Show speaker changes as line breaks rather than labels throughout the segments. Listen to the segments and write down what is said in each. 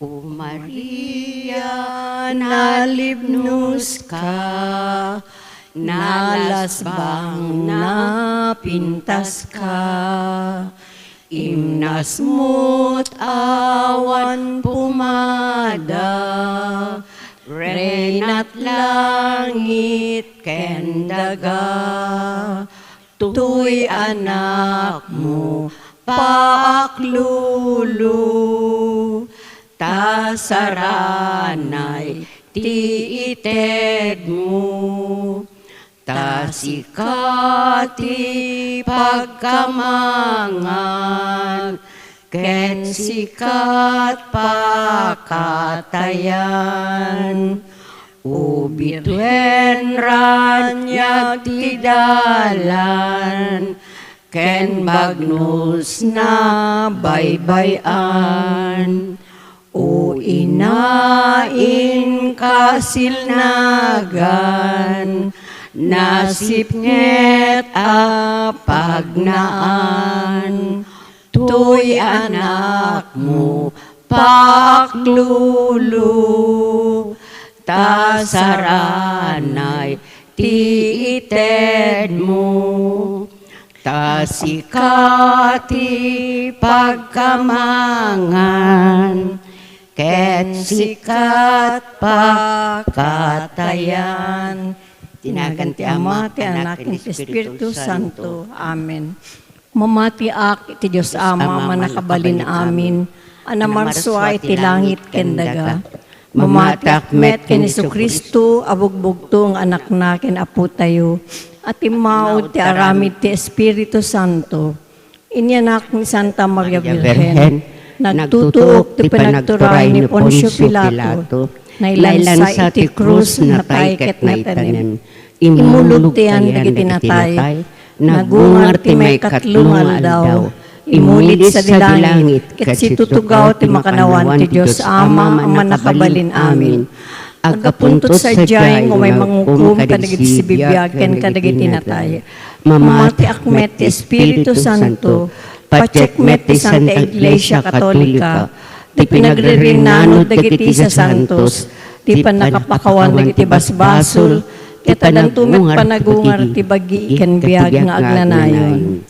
O Maria, nalibnos ka, nalasbang napintas ka, imnas mo't awan pumada, Rena't langit ken daga, tuy anak mo paaklulu, tasaranay ti ited mo, tasikati pagkamangan, ken sikat pakatayan. Ubitwen ranyag ti dalan, ken bagnos na baybayan. O inain kasilnagan, nasipnget a pagnaan, tuy anak mo paklulu, tasaranay ti ited mo, tasikati pagkamangan, ket sikat pakatayan. Tinagan ti Ama, ti Anak, ti Espiritu Santo. Amen. Mamatiak iti Diyos Ama, manakabalin amin, anamarswa iti langit ken daga. Mamatiak met ken Jesu-Kristo, abugbugto ang anak na ken apo tayo, at imaod ti aramid ti Espiritu Santo. Inyanak ni Santa Maria Virgen, nagtutuok ti panagturay ni Poncio Pilato, nailansa iti krus na tay ket naitanem, imulog ti an dagiti natay, nagungar ti may katlung aldaw, imulit sa dilangit, ket situtugaw ti makanawan ti Diyos Ama, ang manakabalin amin. Agapuntot sa diyay, ngumay mangukum, kadagiti sibibiyag, ken kadagiti natay. Mamati akmet ti Espiritu Santo, pacheckmet ti Santa Iglesia Katolika, ti pinagririnanod dagiti sa santos, ti panakapakawan dagiti basbasol, ket adantumet panagungar ti bagi ken biag nga agnanayon.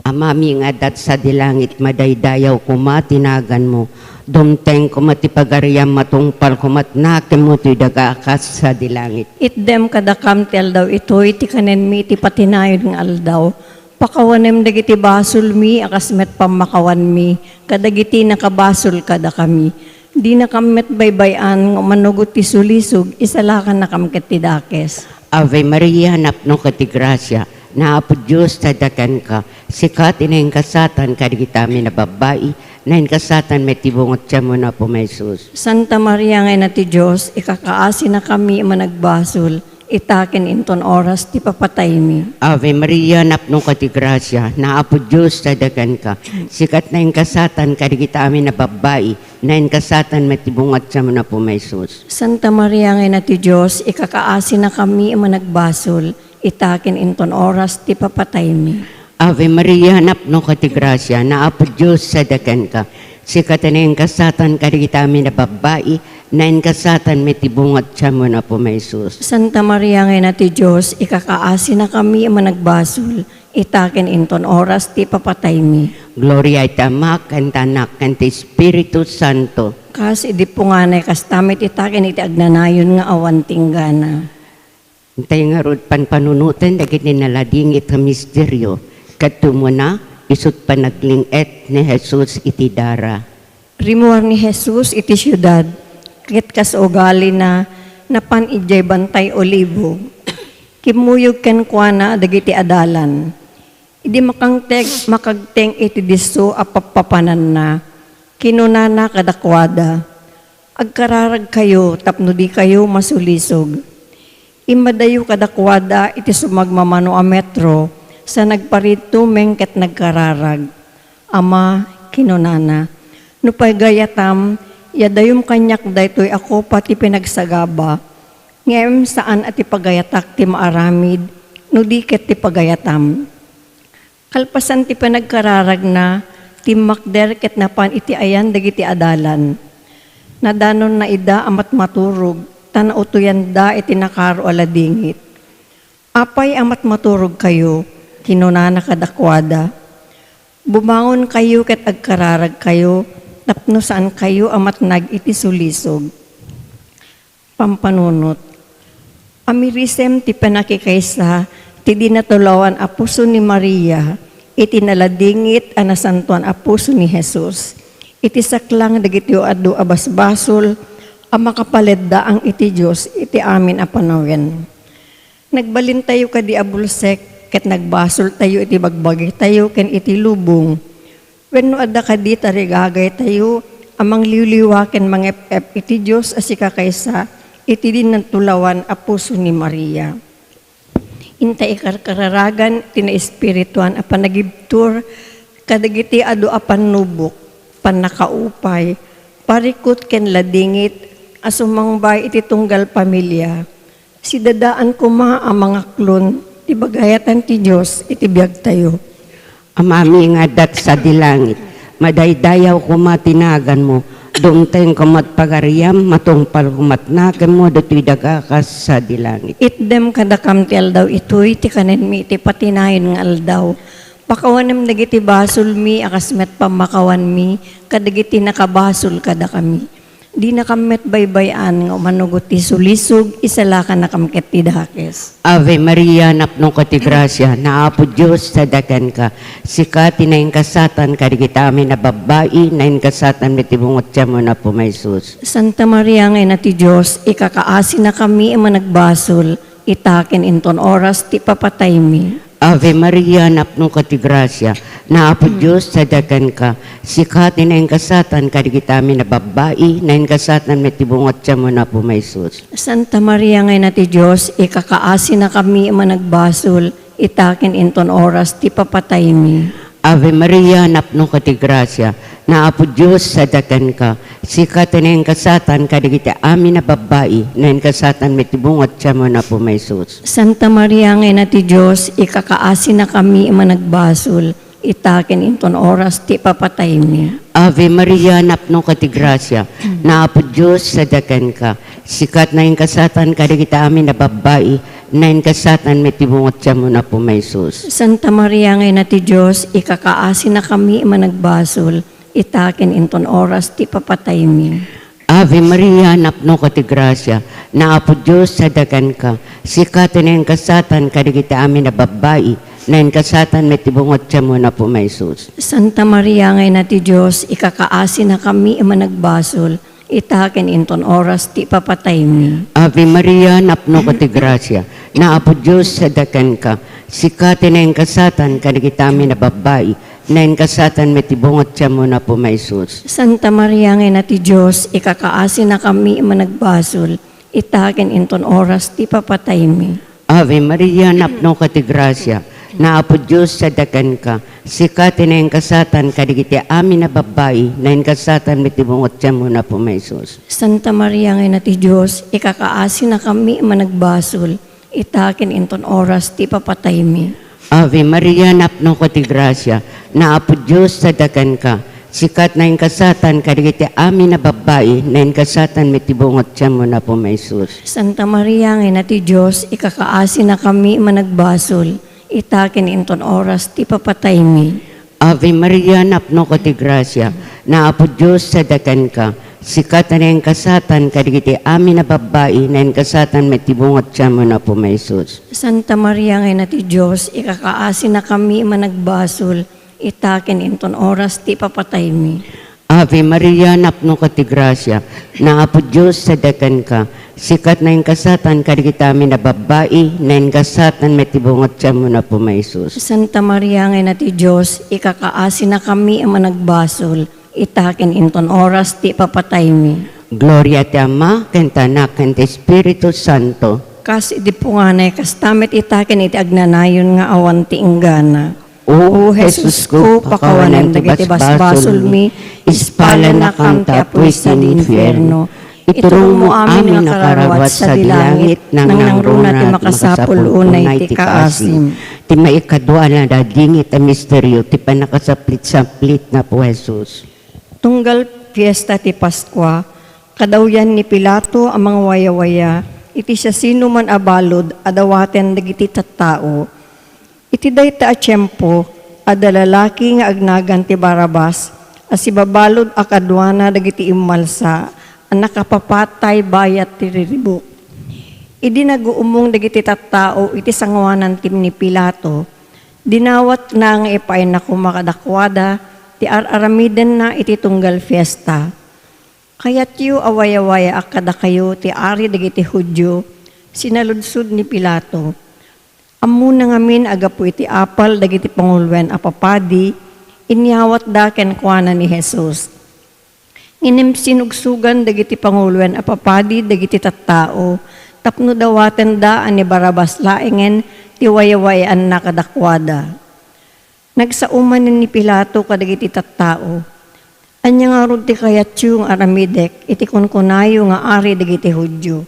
Amami nga dat sa dilangit madaydayaw kuma tinagan mo, dumteng kumatipagariam matungpal kumatnakem mo ti dagakas sa dilangit.
Itdem kadakam ti aldaw itoy ti kanen mi ti patinayon nga aldaw, pakawanem dagiti basol mi akas met pamakawan mi, kadagiti nakabasol kada kami. Di na kamet baybayan nga manugot ti sulisog, isalakan na kamket ti dakes.
Ave Maria, napno ka ti grasya, naapo Diyos tadakan ka, sikat inayin kasatan kadigitami na babae, nahin kasatan may tibungot siya mo na po may Jesus.
Santa Maria ngay na ti Diyos, ikakaasi na kami managbasol, itakin inton oras ti papatay mi.
Ave Maria, napno ka ti grasya, naapo Diyos tadakan ka, sikat na yung kasatan kadigitami na babae, nahin kasatan may tibungot siya mo na po may Jesus.
Santa Maria ngay na ti Diyos, ikakaasi na kami managbasol, itakin inton oras ti papatay mi.
Ave Maria, napno ka ti grasya, naapo Diyos tadakan ka, sikat na yung kasatan kadigitami na babae, nahin kasatan may tibungot siya mo na po may Jesus.
Santa Maria ngay na ti Diyos, ikakaasi na kami managbasol, itakin inton oras ti papatay mi.
Gloria iti Ama, ken ti Anak, ken ti Espiritu Santo.
Kas idi po nga na kastamit itakin iti agnanayon nga awan tinggana.
Tay nga rod panpanunutan, dagiti nalading iti misteryo. Katumo na, isut panaglinget ni Jesus iti dara.
Rimuar ni Jesus iti syudad, ket kas ugali na napan ijay bantay olibo. Kimuyog ken kuana dagiti adalan. Idi makagteng iti disso apapapanan na, kinunana kadakwada. Agkararag kayo, tapno di kayo masulisog. Imadayo kadakwada iti sumagmamano a metro, sa nagparito mengket nagkararag. Ama, kinunana, no pa'y gayatam, yadayom kanyak daytoy ako pati pinagsagaba. Ngem saan at ipagayatak ti maaramid, no diket ti pagayatam. Kalpasan ti pinagkararag na, ti makder ket napan iti ayan dagiti adalan. Nadanon na ida amat maturog, tanautuyan da itinakaro aladingit. Apay amat maturog kayo, kinunana kadakwada. Bumangon kayo ket agkararag kayo, tapno saan kayo amat nag-itisulisog. Pampanunot. Amirisem ti panakikaysa, ti dinatulawan a puso ni Maria, iti naladingit anasantuan a puso ni Jesus. Iti saklang dagiti adu abasbasol, ang makapaledda ang iti Diyos, iti amin a panawen. Nagbalin tayo kadi abulsek, ket nagbasol tayo iti bagbagi tayo, ken iti lubong. Wenno adda kadi tarigagay tayo, amang liwliwaken mangep-ep iti Diyos asika kaysa, iti din natulawan a puso ni Maria. Intay kararagan, tina espirituan a panagibtur, kadagiti adu a panubok, panakaupay, parikot ken ladingit, asumangbay iti tunggal pamilya. Si dadaan ko ang mga klon, ti bagayatan ti Diyos, iti biyag tayo.
Amami nga dat sa dilangit, madaydayaw ko matinagan mo, dumteng kumat pagariyam, matungpal kumatnakan mo, dato'y dagakas sa dilangit.
Itdem kadakam ti aldaw ito'y, ti kanen mi, ti patinayin ng aldaw. Pakawanem dagiti basol mi, akasmet pamakawan mi, kadagiti nakabasol kada kami. Di nakamet baybayan, nga umanugot ti sulisog, isalakan nakamket ti dakes.
Ave Maria, napno ka ti grasya, naapo Diyos sa dakan ka, sikati na yung kasatan, kadigita amin na babae, na yung kasatan, mitibungot siya mo na po may sus.
Santa Maria ngay na ti Diyos, ikakaasi na kami ang managbasol, itakin inton oras ti papatay mi.
Ave Maria, napno ka ti grasya, naapo Diyos sa dakan ka, sikati na yung kasatan, kadigita amin na babae, na yung kasatan, mitibungot siya mo na po may sus.
Santa Maria ngay na ti Diyos, ikakaasi na kami ang managbasol, itakin inton oras ti papatay mi.
Ave Maria, napno ka ti grasya, naapo Diyos sa dakan ka, sikati na yung kasatan, kadigita amin na babae, na yung kasatan, mitibungot siya mo na po may sus.
Santa Maria ngay na ti Diyos, ikakaasi na kami ang managbasol, itakin inton oras ti papatay mi.
Ave Maria, napno ka ti grasya, naapo Diyos sa dakan ka, sikat na yung kasatan, kadigita amin na babae, na yung kasatan, mitibungot siya mo na po may sus.
Santa Maria ngay na ti Diyos, ikakaasi na kami ang managbasol, itakin inton oras ti papatay mi.
Ave Maria, napno ka ti grasya, naapo Diyos sa dakan ka, sikat na yung kasatan, kadigita amin na babae, na yung kasatan, mitibungot siya mo na po may sus.
Santa Maria ngay na ti Diyos, ikakaasi na kami ang managbasol, itakin inton oras ti papatay mi.
Ave Maria, napno ka ti grasya, naapo Diyos sa dakan ka, sikati na yung kasatan, kadigita amin na babae, na yung kasatan, mitibungot siya mo na po may sus.
Santa Maria ngay na ti Diyos, ikakaasi na kami ang managbasol, itakin inton oras ti papatay mi.
Ave Maria, napno ka ti grasya, naapo Diyos sa dakan ka, sikati na yung kasatan, kadigiti amin na babae, na yung kasatan, mitibungot siya mo na po may sus.
Santa Maria ngay na ti Diyos, ikakaasi na kami ang managbasol, itakin inton oras ti papatay mi.
Ave Maria, napno ka ti grasya, naapo Diyos sa dakan ka, sikat na yung kasatan, kadigiti amin na babae, na yung kasatan, mitibungot siya mo na po may sus.
Santa Maria ngay na ti Diyos, ikakaasi na kami ang managbasol, itakin inton oras ti papatay mi.
Ave Maria, napno ka ti grasya, naapo Diyos sa dakan ka, sikat na yung kasatan, kadigiti amin na babae, na yung kasatan, mitibungot siya mo na po may sus.
Santa Maria ngay na ti Diyos, ikakaasi na kami ang managbasol, itakin inton oras ti papatay mi.
Ave Maria, napno ka ti grasya, naapo Diyos sa dakan ka, sikat na yung kasatan, kadigita amin na babae, na yung kasatan, mitibungot siya mo na po may sus.
Santa Maria ngay na ti Diyos, ikakaasi na kami ang managbasol, itakin inton oras ti papatay mi.
Gloria ti Ama, kenta Anak, kenta Espiritu Santo.
Kas di po nga na kastamet itakin iti agnanayon nga awan ti inggana. O Jesus ko, pakawanan dagiti basbasol mi, ispala na kam ti apoy sa infierno. Iturong mo amin nga karawat sa dilangit, nang nangruna ti makasapul unay ti kaasim.
Ti maikadwa na dadingit a misteryo, ti panakasaplit-saplit na po Jesus.
Tunggal fiesta ti Paskwa, Kadawyan ni Pilato ang mga waya-waya, iti siya sino man abalod, adawaten dagiti tattao. Iti dayta a tiyempo, adalalaki nga agnagan ti Barabas, as ibabalod akadwana dagiti imalsa, ang nakapapatay bayat ti riribuk. Idi naguumong dagiti tattao, iti sangwanan tim ni Pilato, dinawat na nga ipay na kumakadakwada, ti aramiden na iti tunggal fiesta. Kaya't yu awaya-waya akada kayo ti ari dagiti Hudyo, sinaludsod ni Pilato. Amuna ngamin agapu iti apal dagiti pangulwen apapadi, inyawat da ken kuana ni Jesus. Nginem sinugsugan dagiti pangulwen apapadi dagiti tattao, tapno dawaten da ani Barabas laengen ti waya-wayaan na kadakwada. Nagsauman ni Pilato kadagiti tattao. Anya nga rod ti kayat yung aramidek, iti kunkunayo nga ari dagiti Hudyo.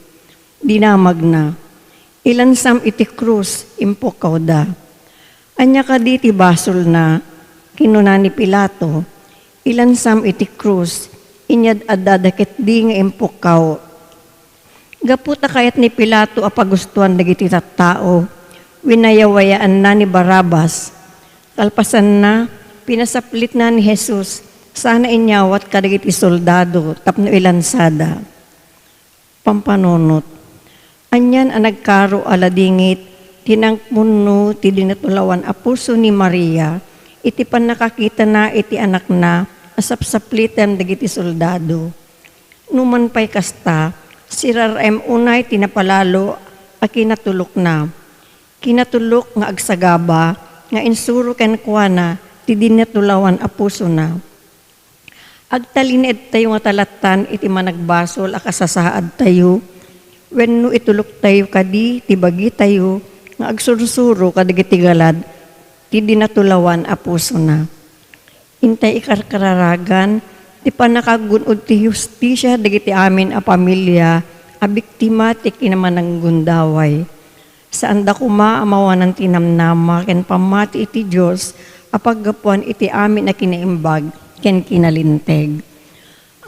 Dinamag na. Ilansam iti krus, impukaw da. Anya ka di ti basol na, kinuna ni Pilato. Ilansam iti krus, inyad adadakit di nga impukaw. Gaputa kayat ni Pilato apagustuhan dagiti tattao, winayawayaan na ni Barabas. Kalpasan na, pinasaplit na ni Jesus, sana inyawat kadagiti soldado tapno ilansada. Pampanunot. Anyan ang nagkaro aladingit, tinangpuno ti dinatulawan a puso ni Maria, iti pan nakakita na iti anak na, asapsaplitan dagiti soldado. Numan pa'y kasta, si Rarem unay tinapalalo a kinatulok na. Kinatulok nga agsagaba, nga insuro ken kuana, ti dinatulawan a puso na. Agtalined tayo nga talatan iti managbasol akasasaad tayo, wenno itulok tayo kadi tibagi tayo, nga agsursuro kadagiti galad, ti dinatulawan a puso na. Intay ikarkararagan, ti panakagunod ti justisya dagiti amin a pamilya, a biktima ti kinamanang gundaway. Saan da kuma amawanan tinamnama, ken pamati iti Diyos, apaggapuan iti amin na kinaimbag, ken kinalinteg.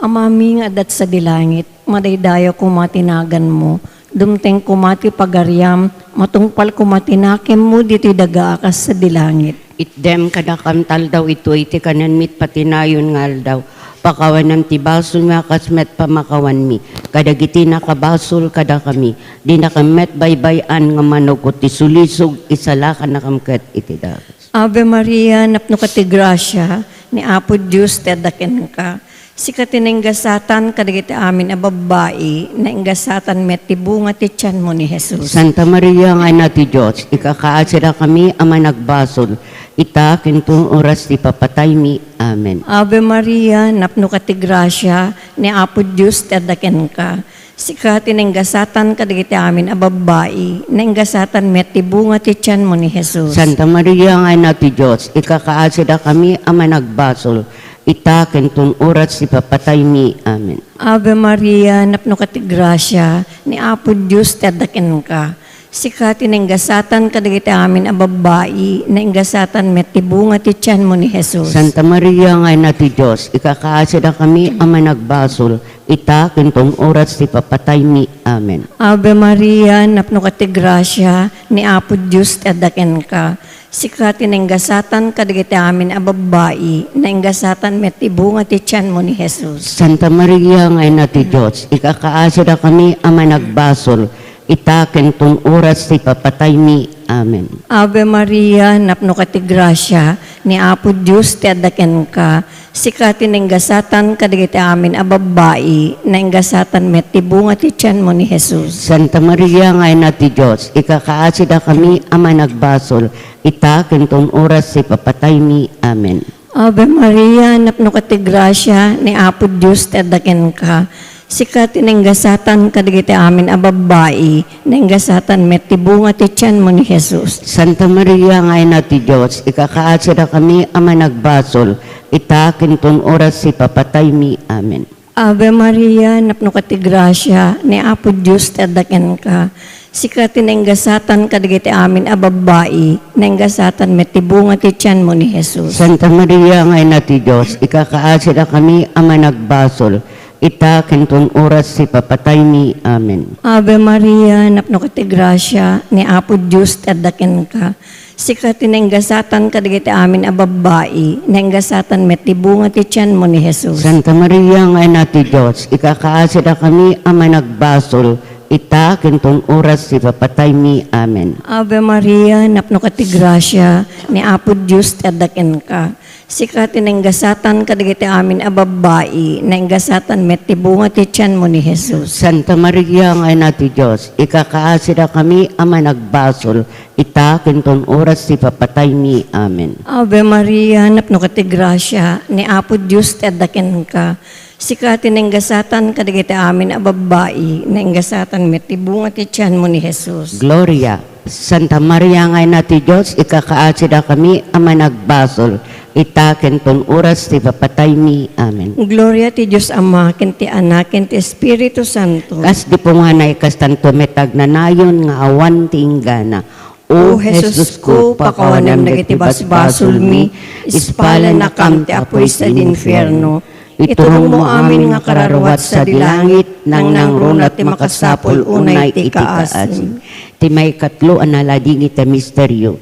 Amami nga adat sa dilangit, madaydayo kumatinagan mo, dumteng kumati pagaryam, matungpal kumatinakem mo diti dagaakas sa dilangit.
Itdem kadakam taldaw ito iti kanan mit patinayon ngal daw. Pakawanan ti basol nga kasmet pamakawan mi. Kadagiti nakabasol kada kami. Di nakamet baybayan nga manugot ti sulisog isalakan nakamket iti dagas.
Ave Maria, napno ka ti grasya, ni Apo Diyos tedaken ka. Si katinenggasatan kadagiti amin a babae, na inggasatan met ti bunga ti tiyan mo ni Jesus.
Santa Maria nga ina ti Diyos, ikakaasira kami ama nagbasol. Ita kintong oras ti papatay mi. Amen.
Ave Maria, napno ka ti grasya, ni Apo Diyos tedaken ka. Si katinenggasatan kadagiti amin a babae, na inggasatan met ti bunga ti tiyan mo ni Jesus.
Santa Maria nga ina ti Diyos, ikakaasira kami ama nagbasol. Ita kentong oras si papatay mi. Amen.
Ave Maria, napno ka ti grasya, ni Apo Diyos tedaken ka. Si katinenggasatan kadagiti amin a babae, na inggasatan met ti bunga ti tiyan mo ni Jesus.
Santa Maria nga ina ti Diyos, ikakaasira kami ama nagbasol. Ita kentong oras si papatay mi. Amen.
Ave Maria, napno ka ti grasya, ni Apo Diyos tedaken ka. Si katinenggasatan kadagiti amin a babae, na inggasatan met ti bunga ti tiyan mo ni Jesus.
Santa Maria nga ina ti Diyos, ikakaasira kami ama nagbasol. Ita kentong oras si papatay mi. Amen.
Ave Maria, napno ka ti grasya, ni Apo Diyos tedaken ka. Si katinenggasatan kadagiti amin a babae, na inggasatan met ti bunga ti tiyan mo ni Jesus.
Santa Maria nga ina ti Diyos, ikakaasira kami ama nagbasol. Ita kentong oras si papatay mi. Amen.
Ave Maria, napno ka ti grasya, ni Apo Diyos tedaken ka. Si katinenggasatan kadagiti amin a babae, na inggasatan met ti bunga ti tiyan mo ni Jesus.
Santa Maria nga ina ti Diyos, ikakaasira kami ama nagbasol. Ita kentong oras si papatay mi. Amen.
Ave Maria, napno ka ti grasya, ni Apo Diyos tedaken ka. Si katinenggasatan kadagiti amin a babae, na inggasatan met ti bunga ti tiyan mo ni Jesus.
Santa Maria nga ina ti Diyos, ikakaasira kami ama nagbasol. ita kentong oras si papatay mi. Amen.
Ave Maria, napno kati grasya, ni Apo Diyos tadaken ka. Sika tinenggasatan ka dagiti amin a babae, nenggasatan met ti bunga ti tiyan mo ni Jesus.
Santa Maria nga ina ti Diyos, ikakaasida kami ama nagbasol, ita kentong oras si papatay mi. Amen.
Ave Maria, napno kati grasya, ni Apo Diyos tadaken ka. Sika tinenggasatan ka dagiti amin a babae, nenggasatan met ti bunga ti tiyan mo ni Jesus.
Santa Maria nga ina ti Diyos, ikakaasida kami ama nagbasol, ita kentong oras si papatay mi. Amen.
Ave Maria, napno kati grasya, ni Apo Diyos tadaken ka. Sika tinenggasatan ka dagiti amin a babae, nenggasatan met ti bunga ti tiyan mo ni Jesus.
Gloria. Santa Maria nga ina ti Diyos, ikakaasida kami ama nagbasol, ita kentong oras ti papatay mi. Amen.
Gloria ti Diyos Ama, ken ti Anak, ken ti Espiritu Santo.
Kas di po nga na tanto metag na nayon nga awan ti inggana.
O Jesus ko, pakawanam dagiti basbasol mi, ispalan na kam ti apoy sa infierno. Iturong mo amin nga kararwat sa dilangit, nang nangrunat ti makasapol unay ti kaasim.
Ti may katlo analading iti misteryo,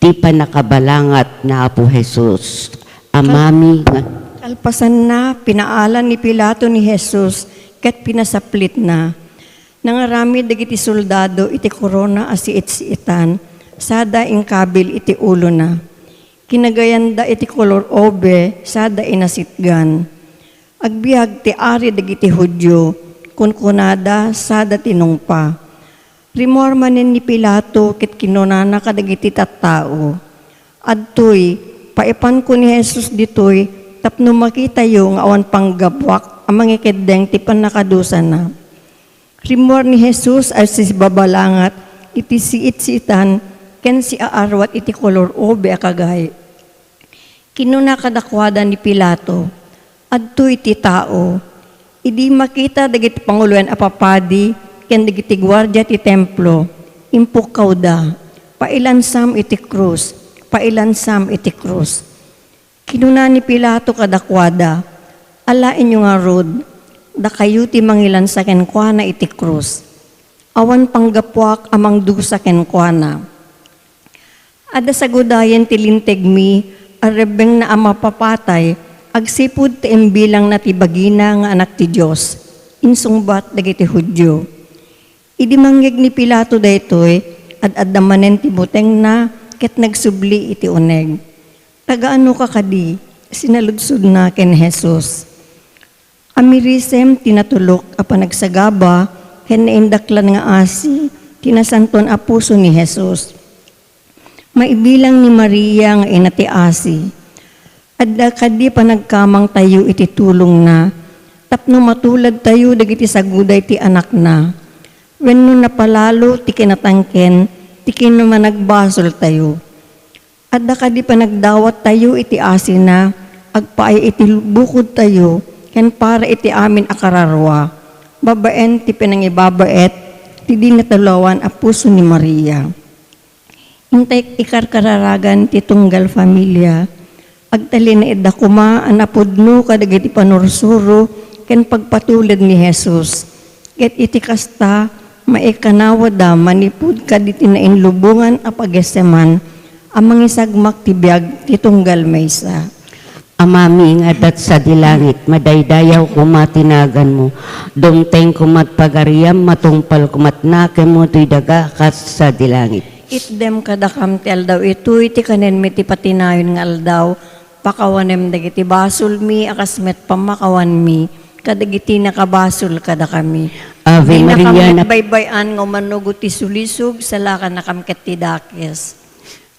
ti panakabalangat na Apo Jesus. Amami nga
Kalpasan na, pinaalan ni Pilato ni Jesus, ket pinasaplit na. Nangarami dagiti soldado iti korona asiit-siitan, sada ingkabil iti ulo na. Kinagayanda iti kolor obe, sada inasitgan. Agbiag ti ari dagiti Hudyo, kunkunada sada tinungpa. Rimormanen ni Pilato ket kinunana kadagiti tattao. Adtoy, paipan ko ni Jesus ditoy, tapno makita yung awan panggabwak, amang ikedeng ti panakadusa na. Rimor ni Jesus ay si babalangat, iti siit-siitan, ken si aarwat iti kolor obe akagay. Kinuna kadakwada ni Pilato, adtoy ti tao, idi makita dagiti panguluan apapadi, ken dagiti gwardiya ti templo, impukaw da, pailansam iti krus, pailansam iti krus. Kinuna ni Pilato kadakwada, ala inyo nga rod, da kayo ti mangilan sa kenkwana iti krus. Awan panggapwak amang dusa kenkwana. Ada sa gudayan ti linteg mi, arebeng na ama papatay, agsipud ti imbilang na ti bagina nga anak ti Diyos, insungbat dagiti Hudyo. Idi mangyeg ni Pilato daytoy, ad-adamanen ti buteng na, ket nagsubli iti uneg. Tagaano ka kadi, sinaludsod na ken Jesus. Amirisem tinatulok a panagsagaba, ken naindaklan nga asi, tinasanton a puso ni Jesus. Maibilang ni Maria nga ina ti asi. Adda kadi panagkamang tayo iti tulong na, tapno matulad tayo dagiti saguday ti anak na. Wenno napalalo ti kinatangken, ti kinumanagbasol tayo. Adda kadi panagdawat tayo iti asin na, agpaay iti bukod tayo, ken para iti amin akararwa. Babaen ti pinangibabaet, ti dinatulawan a puso ni Maria. Intay ikarkararagan ti tunggal familia, agtali na edda kuma anapudno kadagiti panursuro, ken pagpatulad ni Jesus. Ket iti kasta, maikanawada manipud kaditi na inlubungan a pageseman, amang isagmak ti biag ti tunggal maysa.
Amami nga dat sa dilangit, madaydayaw kumatinagan mo, dumteng kumat pagariam, matungpal kumat nake mo, tuy daga kas sa dilangit.
Itdem kadakam ti aldaw ito, iti kanen mi ti patinayon nga aldaw, pakawanem dagiti basol mi, akasmet pamakawan mi, kadagiti nakabasol kada kami.
Ave Maria na
baybayan nga manugot ti sulisog, salakan na kam ket ti dakes.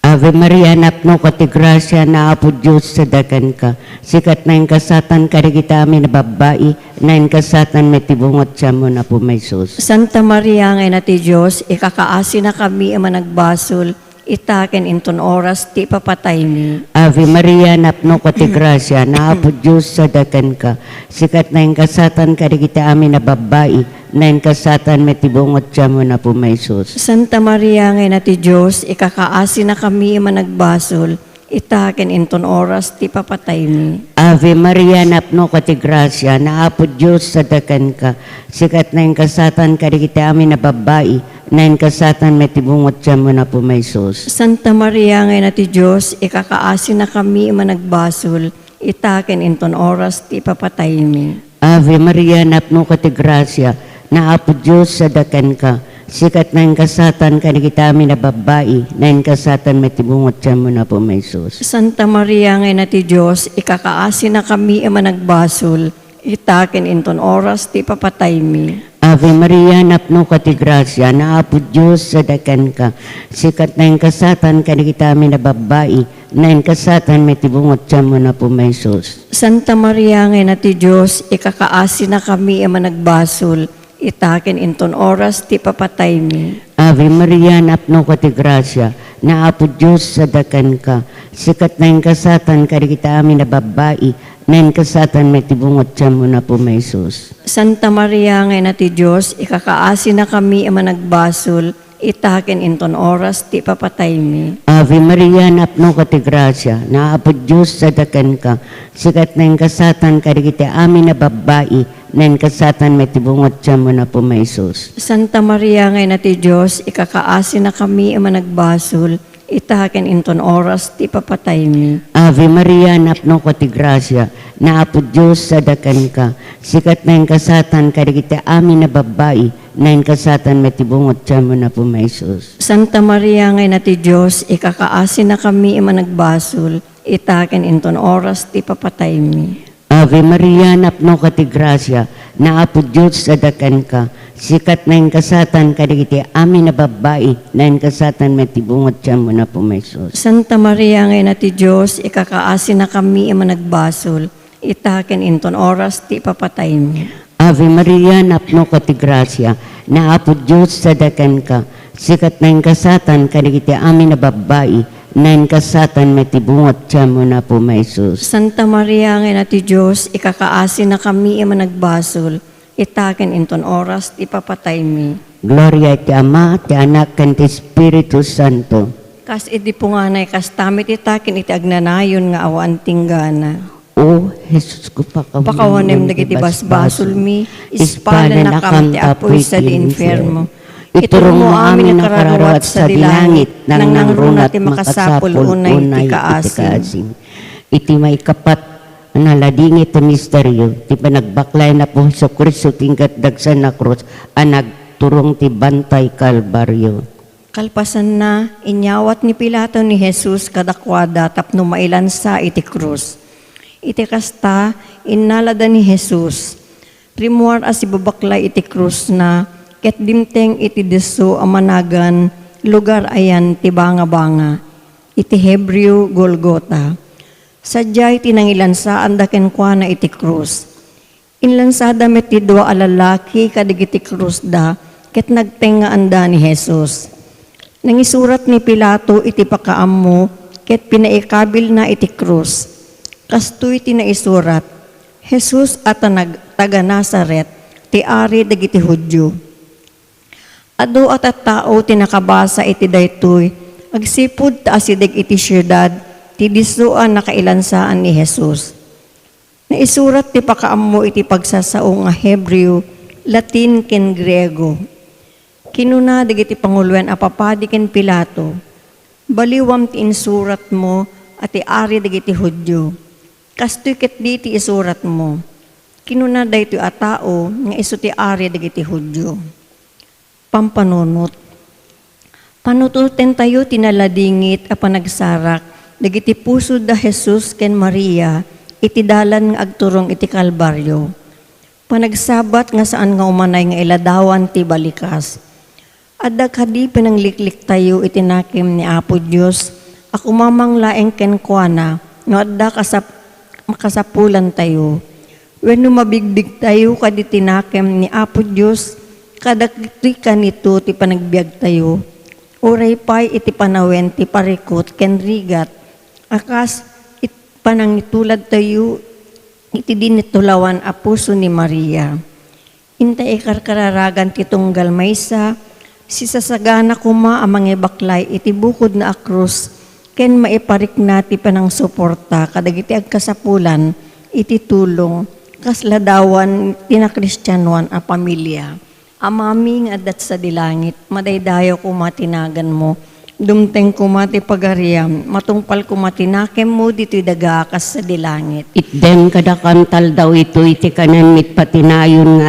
Ave Maria napno ka ti grasya na Apo Diyos sa dagan ka. Sikat na yung kasatan karigita amin na babae, na yung kasatan may tibungot siya mo na po may sus.
Santa Maria nga ina ti Diyos, ikakaasi na kami ang managbasol, itaken inton oras ti papatay mi.
Ave Maria napno ka ti grasya na Apo Diyos sa dagan ka. Sikat na yung kasatan karigita amin na babae, na yung kasatan may tibungot siya mo na po may sus.
Santa Maria nga ina ti Diyos, ikakaasi na kami ang managbasol, itaken inton oras ti papatay mi.
Ave Maria, napno ka ti grasya, naapo Diyos sa dakan ka. Sikat na yung kasatan ka, di kita amin na babae, na yung kasatan may tibungot siya mo na po may sus.
Santa Maria ngayon na ti Diyos, ikakaasin na kami managbasol, itaken inton oras ti papatay mi.
Ave Maria, napno ka ti grasya, naapo Diyos sa dakan ka. Sikat na yung kasatan ka, di kita amin na babae, na yung kasatan may tibungot siya mo na po may sus.
Santa Maria ngayon na ti Diyos, ikakaasin na kami managbasol, itaken inton oras ti papatay mi.
Ave Maria, napno ka ti grasya, naapo Diyos sa dakan ka. Sikat na yung kasatan ka, di kita amin na babae, na yung kasatan may tibungot siya mo na po may sus.
Santa Maria ngayon na ti Diyos, ikakaasin na kami managbasol, itaken inton oras ti papatay mi.
Ave Maria, napno ka ti grasya, naapo Diyos sa dakan ka. Sikat na yung kasatan ka, di kita amin na babae, na yung kasatan may tibungot siya mo na po may sus.
Santa Maria ngayon na ti Diyos, ikakaasin na kami managbasol, itaken inton oras ti papatay mi.
Ave Maria, napno ka ti grasya, naapo Diyos sa dakan ka. Sikat na yung kasatan ka, di kita amin na babae, na yung kasatan may tibungot siya mo na po may sus.
Santa Maria ngayon na ti Diyos, ikakaasin na kami managbasol, itaken inton oras ti papatay mi.
Ave Maria, napno ka ti grasya, naapo Diyos sa dakan ka. Sikat na yung kasatan ka, di kita amin na babae, na yung kasatan may tibungot siya mo na po may sus.
Santa Maria ngayon na ti Diyos, ikakaasin na kami managbasol, itaken inton oras ti papatay mi.
Ave Maria, napno ka ti grasya, naapo Diyos sa dakan ka. Sikat na yung kasatan ka, di kita amin na babae, na yung kasatan may tibungot siya mo na po may sus.
Santa Maria ngayon na ti Diyos, ikakaasin na kami managbasol, itaken inton oras ti papatay mi.
Ave Maria, napno ka ti grasya, naapo Diyos sa dakan ka. Sikat na yung kasatan ka, di kita amin na babae, na yung kasatan may tibungot siya mo na po may sus.
Santa Maria ngayon na ti Diyos, ikakaasin na kami managbasol, itaken inton oras ti papatay mi.
Gloria ti Ama, ti Anak, kan ti Espiritu Santo.
Kas iti punganay, kas tamit itaken iti agnanayon nga awan tinggana.
O Jesus ko
Pakawanem dagiti basbasol mi, ispala na kam ti apoy sa di infermo.
Iturong mo amin ang kararawat sa dilangit, nang nangrunat makasapul unay ti kaasim. Iti may kapat na ladingit ti misteryo, ti panagbaklay na po sa Kristo tingkat dagsan na krus, anagturong ti bantay kalbaryo.
Kalpasan na, inyawat ni Pilato ni Jesus kadakwada tapno mailansa iti krus. Iti kasta, inalada ni Jesus. Primuar as ibabaklay iti krus na, ket dimteng iti deso amanagan, lugar ayan ti banga-banga. Iti Hebreo Golgota. Sadyay tinangilansaan daken kwa na iti krus. Inlansada met ti dua alalaki kadigiti krus da, ket nagtengaan da ni Jesus. Nangisurat ni Pilato iti pakaammo, ket pinaikabil na iti krus. Kastoy tinaisurat, Jesus at taga Nazaret, ti ari dagiti Hudyo. Ado at tao tinakabasa iti daytoy, agsipud ta asidag iti syudad, ti disuan nakailansaan ni Jesus. Naisurat ti pakaammo iti pagsasao nga Hebreo, Latin ken Griego. Kinuna dagiti panguluan apapadi ken Pilato, baliwam ti insurat mo at ti ari dagiti Hudyo. Kastoy ket di ti isurat mo. Kinuna daytoy a tao nga isu ti ari dagiti Hudyo. Pampanunot. Panututen tayo tinaladingit a panagsarak, dagiti puso da Jesus ken Maria, iti dalan nga agturong iti Kalbaryo. Panagsabat nga saan nga umanay nga iladawan ti balikas. Adda kadi pinangliklik tayo iti nakim ni Apo Dios, ako mamang laeng ken kuana, no adda makasapulan tayo. Wenno mabigbig tayo kadi tinakim ni Apo Dios, kadagiti kanito ti panagbiag tayo, uray pay iti panawen ti parikot ken rigat, akas panangitulad tayo iti dinitulawan a puso ni Maria. Intay ikarkararagan ti tunggal maysa, si sasagana kuma amang ibaklay iti bukod na akrus, ken maiparik nati panang suporta kadagiti agkasapulan iti tulong kasladawan tina Kristyanuan a pamilya. Amami nga adat sa dilangit, madaydayo kumatinagan mo, dumteng kumati pagariam, matungpal kumatinakem mo dito'y dagakas sa dilangit.
Itden kada kantal daw ito iti kanan mit patinayon nga